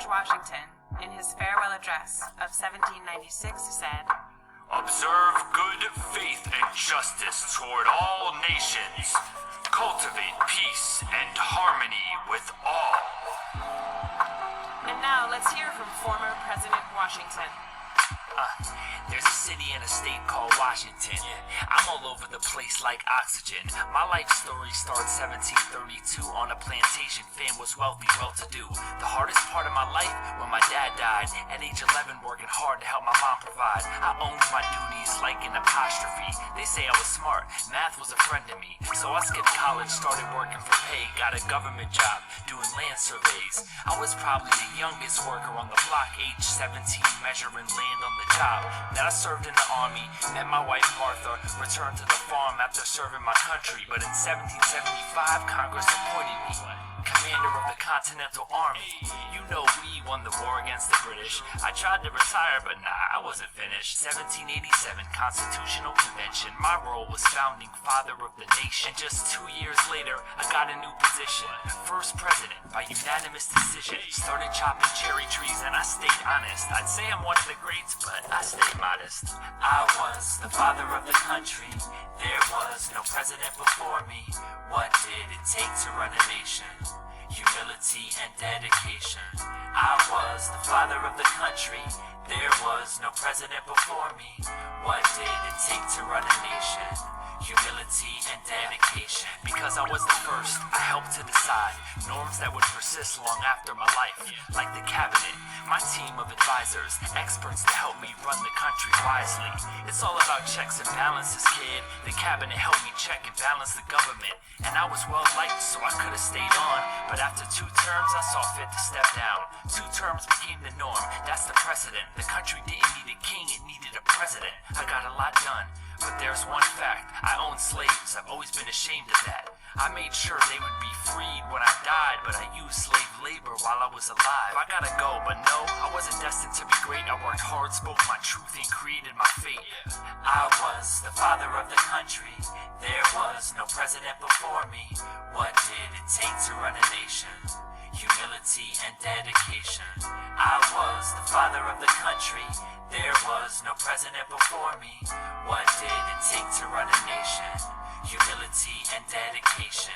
George Washington, in his farewell address of 1796, said, "Observe good faith and justice toward all nations. Cultivate peace and harmony with all." And now let's hear from former President Washington. There's a city and a state called Washington. I'm all over the place like oxygen. My life story starts 1732 on a plantation. Fam was wealthy, well-to-do. The hardest part of my life when my dad died. At age 11, working hard to help my mom provide. I owned my duties like an apostrophe. They say I was smart. Math was a friend to me. So I skipped college, started working for pay. Got a government job, doing land surveys. I was probably the youngest worker on the block, age 17, measuring land on the job. Then I served in the army, met my wife Martha, returned to the farm after serving my country. But in 1775, Congress appointed me commander of the Continental Army. You know we won the war against the British. I tried to retire, but nah, I wasn't finished. 1787 Constitutional Convention. My role was founding father of the nation. Just 2 years later, I got a new position. First president by unanimous decision. Started chopping cherry trees and I stayed honest. I'd say I'm one of the greats, but I stayed modest. I was the father of the country. There was no president before me. What did it take to run a nation? Humility and dedication. I was the father of the country. There was no president before me. What did it take to run a nation? Humility and dedication. Because I was the first, I helped to decide norms that would persist long after my life. Like the cabinet, my team of advisors, experts to help me run the country wisely. It's all about checks and balances, kid. The cabinet helped me check and balance the government. And I was well liked, so I could have stayed on. But after 2 terms, I saw fit to step down. 2 terms became the norm, that's the precedent. The country didn't need a king, it needed a president. I got a lot done, but there's one fact. I owned slaves, I've always been ashamed of that. I made sure they would be freed when I died, but I used slave labor while I was alive. I gotta go, but no, I wasn't destined to be great. I worked hard, spoke my truth, and created my fate. I was the father of the country. There was no president before me. What did it take to run a nation? Humility and dedication. I was the father of the country. There was no president before me. What did it take to run a nation? Humility and dedication.